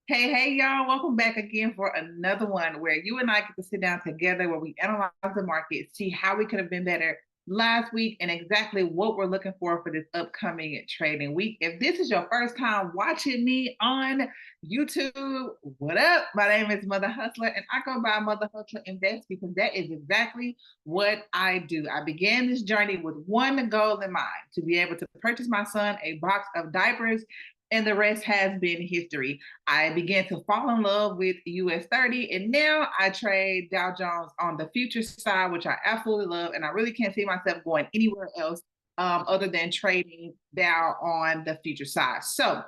Hey, y'all. Welcome back again for another one where you and I get to sit down together where we analyze the market, see how we could have been better last week, and exactly what we're looking for this upcoming trading week. If this is your first time watching me on YouTube, what up? My name is Mother Hustler, and I go by Mother Hustler Invest because that is exactly what I do. I began this journey with one goal in mind, to be able to purchase my son a box of diapers, and the rest has been history. I began to fall in love with US 30, and now I trade Dow Jones on the future side, which I absolutely love. And I really can't see myself going anywhere else other than trading Dow on the future side. So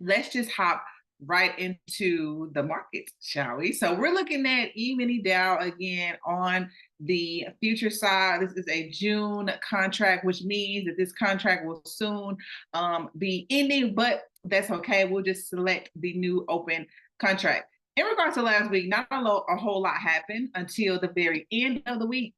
let's just hop right into the market, shall we? So we're looking at E-mini Dow again on the future side. This is a June contract, which means that this contract will soon be ending, but that's okay. We'll just select the new open contract. In regards to last week, not a whole lot happened until the very end of the week.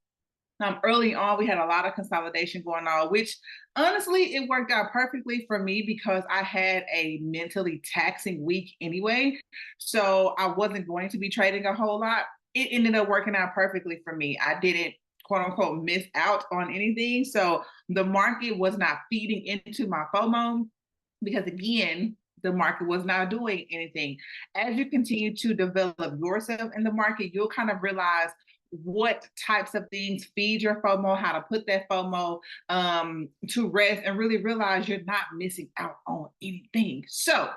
Early on, we had a lot of consolidation going on, which honestly, it worked out perfectly for me because I had a mentally taxing week anyway. So I wasn't going to be trading a whole lot. It ended up working out perfectly for me. I didn't, quote unquote, miss out on anything. So the market was not feeding into my FOMO because, again, the market was not doing anything. As you continue to develop yourself in the market, you'll kind of realize what types of things feed your FOMO, how to put that FOMO to rest, and really realize you're not missing out on anything. So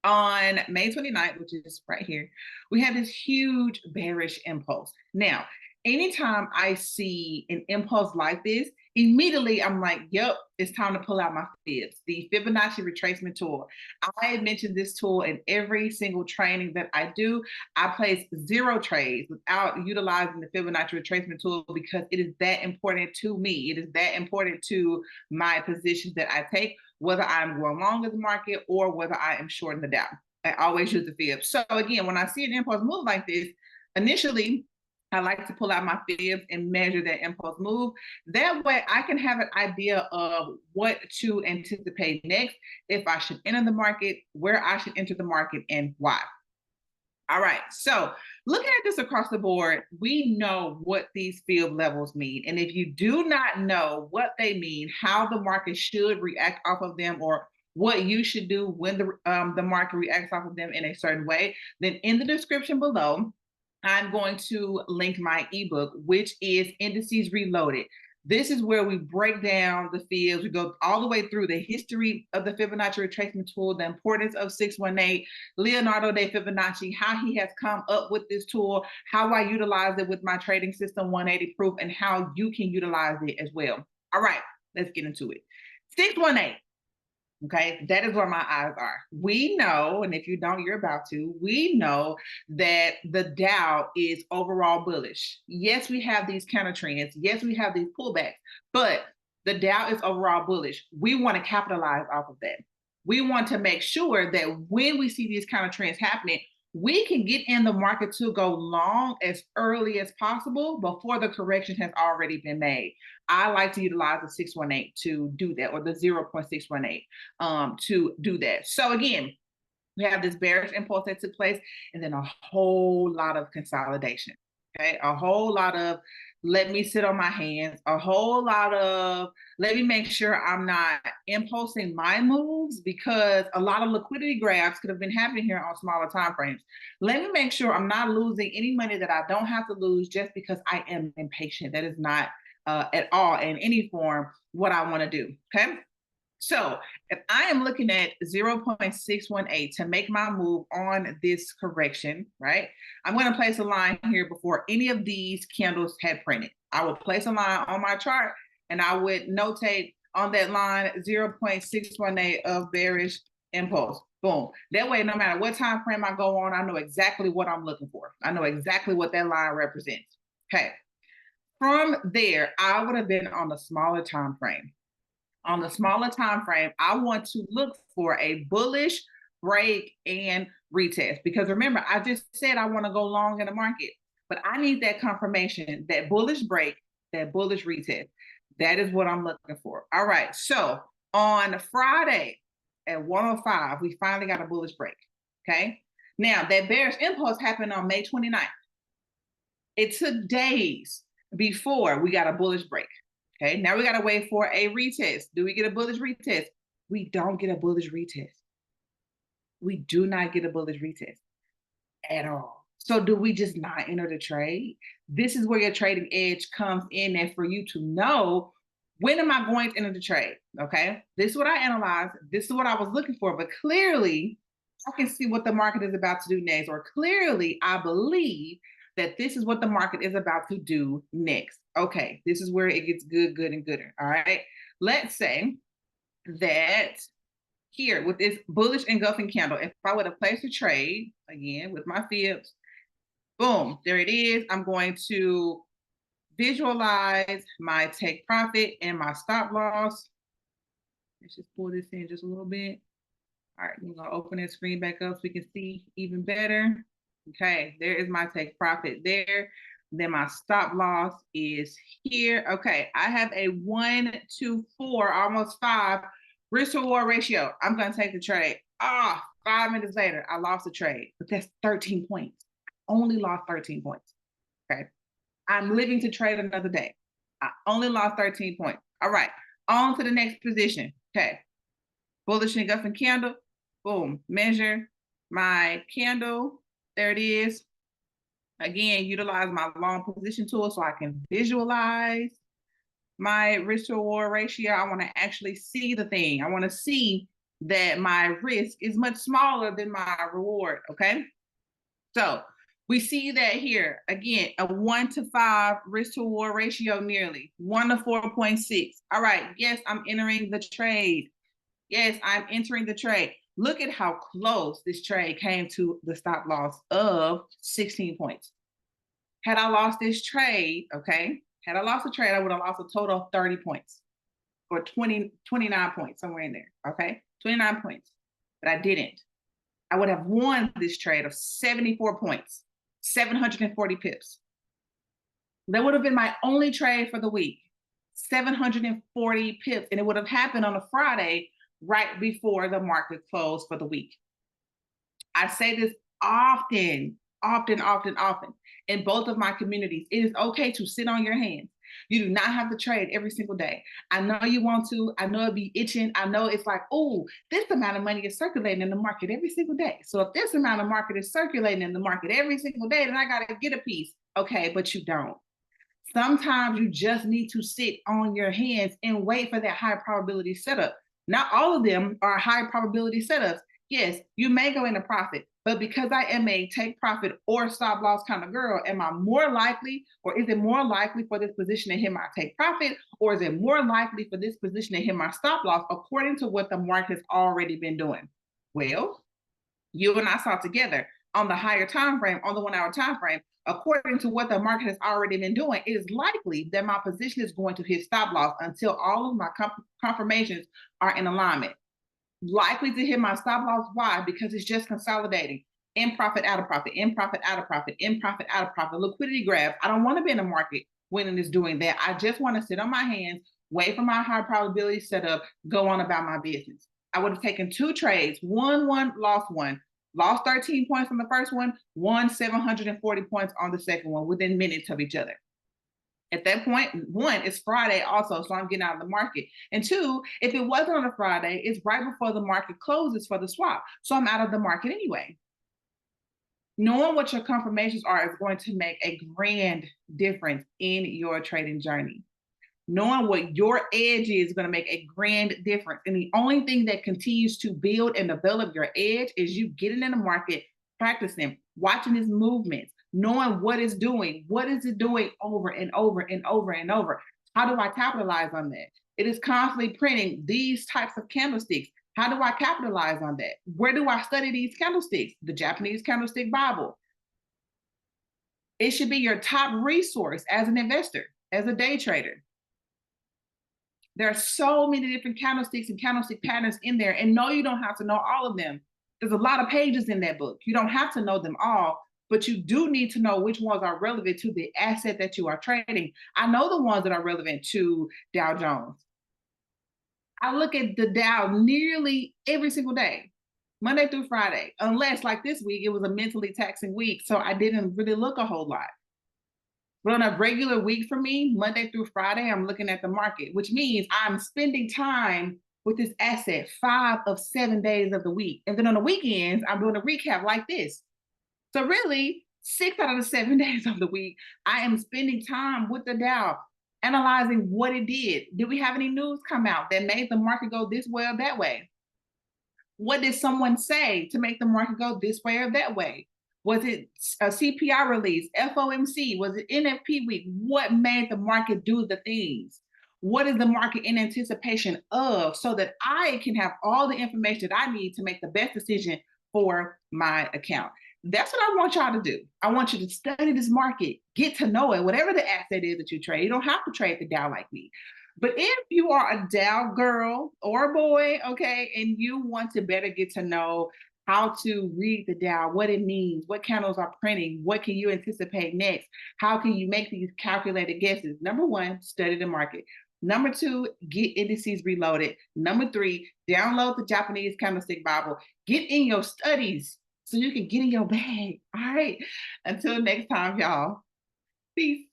on May 29th, which is right here, we had this huge bearish impulse. Now, anytime I see an impulse like this, immediately I'm like, yep, it's time to pull out my fibs, the Fibonacci retracement tool. I mentioned this tool in every single training that I do. I place 0 trades without utilizing the Fibonacci retracement tool because it is that important to me. It is that important to my positions that I take, whether I'm going long in the market or whether I am shorting the Dow. I always use the fib. So again, when I see an impulse move like this, initially, I like to pull out my fibs and measure that impulse move. That way I can have an idea of what to anticipate next, if I should enter the market, where I should enter the market, and why. All right, so looking at this across the board, we know what these fib levels mean. And if you do not know what they mean, how the market should react off of them, or what you should do when the market reacts off of them in a certain way, then in the description below, I'm going to link my ebook, which is Indices Reloaded. This is where we break down the fields. We go all the way through the history of the Fibonacci retracement tool, the importance of 618, Leonardo da Fibonacci, how he has come up with this tool, how I utilize it with my trading system 180 proof, and how you can utilize it as well. All right, let's get into it. 618. Okay, that is where my eyes are. We know, and if you don't, you're about to, we know that the Dow is overall bullish. Yes, we have these counter trends. Yes, we have these pullbacks, but the Dow is overall bullish. We want to capitalize off of that. We want to make sure that when we see these counter trends happening, we can get in the market to go long as early as possible before the correction has already been made. I like to utilize the 618 to do that, or the 0.618 to do that. So again, we have this bearish impulse that took place, and then a whole lot of consolidation. Okay, a whole lot of let me sit on my hands, a whole lot of let me make sure I'm not impulsing my moves, because a lot of liquidity grabs could have been happening here on smaller time frames. Let me make sure I'm not losing any money that I don't have to lose just because I am impatient. That is not at all in any form what I want to do. Okay. So if I am looking at 0.618 to make my move on this correction, right, I'm going to place a line here before any of these candles had printed. I would place a line on my chart, and I would notate on that line 0.618 of bearish impulse. Boom. That way, no matter what time frame I go on, I know exactly what I'm looking for. I know exactly what that line represents. Okay. From there, I would have been on the smaller time frame. On the smaller time frame, I want to look for a bullish break and retest, because remember, I just said I want to go long in the market, but I need that confirmation, that bullish break, that bullish retest. That is what I'm looking for. All right, so on Friday at 105, we finally got a bullish break. Okay, Now, that bearish impulse happened on May 29th. It took days before we got a bullish break. Okay, now we got to wait for a retest. Do we get a bullish retest? We don't get a bullish retest. We do not get a bullish retest at all. So do we just not enter the trade? This is where your trading edge comes in, and for you to know, when am I going to enter the trade? Okay, this is what I analyzed. This is what I was looking for, but clearly I can see what the market is about to do next, or clearly I believe that this is what the market is about to do next. Okay, this is where it gets good and gooder. All right, let's say that here with this bullish engulfing candle, if I would have placed a trade again with my fibs, boom, there it is. I'm going to visualize my take profit and my stop loss. Let's just pull this in just a little bit. All right, I'm gonna open that screen back up so we can see even better. Okay, there is my take profit there. Then my stop loss is here. Okay, I have a 1 to 4, almost 5 risk to reward ratio. I'm gonna take the trade. 5 minutes later, I lost the trade, but that's 13 points. I only lost 13 points. Okay, I'm living to trade another day. I only lost 13 points. All right, on to the next position. Okay, bullish engulfing candle. Boom, measure my candle. There it is. Again, utilize my long position tool so I can visualize my risk to reward ratio. I want to actually see the thing. I want to see that my risk is much smaller than my reward. Okay. So we see that here again, a 1 to 5 risk to reward ratio, nearly 1 to 4.6. All right. Yes, I'm entering the trade. Yes, I'm entering the trade. Look at how close this trade came to the stop loss of 16 points. Had I lost this trade, okay, had I lost the trade, I would have lost a total of 30 points or 29 points, somewhere in there, okay? 29 points, but I didn't. I would have won this trade of 74 points, 740 pips. That would have been my only trade for the week, 740 pips, and it would have happened on a Friday right before the market closed for the week. I say this often in both of my communities. It is okay to sit on your hands. You do not have to trade every single day. I know you want to. I know it'd be itching. I know it's like, oh, this amount of money is circulating in the market every single day. So if this amount of market is circulating in the market every single day, then I got to get a piece. Okay, but you don't. Sometimes you just need to sit on your hands and wait for that high probability setup. Not all of them are high probability setups. Yes, you may go into profit, but because I am a take profit or stop loss kind of girl, am I more likely, or is it more likely for this position to hit my take profit, or is it more likely for this position to hit my stop loss according to what the market has already been doing? Well, you and I saw together on the higher time frame, on the 1 hour time frame, according to what the market has already been doing, it is likely that my position is going to hit stop loss until all of my confirmations are in alignment. Likely to hit my stop loss. Why? Because it's just consolidating. In profit, out of profit, in profit, out of profit, in profit, out of profit, liquidity grabs. I don't want to be in the market when it's doing that. I just want to sit on my hands, wait for my high probability setup, go on about my business. I would have taken 2 trades, won one, lost one. Lost 13 points on the first one, won 740 points on the second one within minutes of each other. At that point, 1, it's Friday also, so I'm getting out of the market. And 2, if it wasn't on a Friday, it's right before the market closes for the swap. So I'm out of the market anyway. Knowing what your confirmations are is going to make a grand difference in your trading journey. Knowing what your edge is going to make a grand difference. And the only thing that continues to build and develop your edge is you getting in the market, practicing, watching its movements, knowing what it's doing. What is it doing over and over and over and over? How do I capitalize on that? It is constantly printing these types of candlesticks. How do I capitalize on that? Where do I study these candlesticks? The Japanese Candlestick Bible. It should be your top resource as an investor, as a day trader. There are so many different candlesticks and candlestick patterns in there. And no, you don't have to know all of them. There's a lot of pages in that book. You don't have to know them all, but you do need to know which ones are relevant to the asset that you are trading. I know the ones that are relevant to Dow Jones. I look at the Dow nearly every single day. Monday through Friday, unless like this week, it was a mentally taxing week. So I didn't really look a whole lot. But on a regular week for me, Monday through Friday, I'm looking at the market, which means I'm spending time with this asset 5 of 7 days of the week. And then on the weekends, I'm doing a recap like this. So really, 6 out of the 7 days of the week, I am spending time with the Dow, analyzing what it did. Did we have any news come out that made the market go this way or that way? What did someone say to make the market go this way or that way? Was it a CPI release, FOMC? Was it NFP week? What made the market do the things? What is the market in anticipation of, so that I can have all the information that I need to make the best decision for my account? That's what I want y'all to do. I want you to study this market, get to know it, whatever the asset is that you trade. You don't have to trade the Dow like me. But if you are a Dow girl or boy, okay, and you want to better get to know how to read the Dow, what it means, what candles are printing, what can you anticipate next, how can you make these calculated guesses? Number one, study the market. Number two, get Indices Reloaded. Number three, download the Japanese Candlestick Bible. Get in your studies so you can get in your bag. All right. Until next time, y'all. Peace.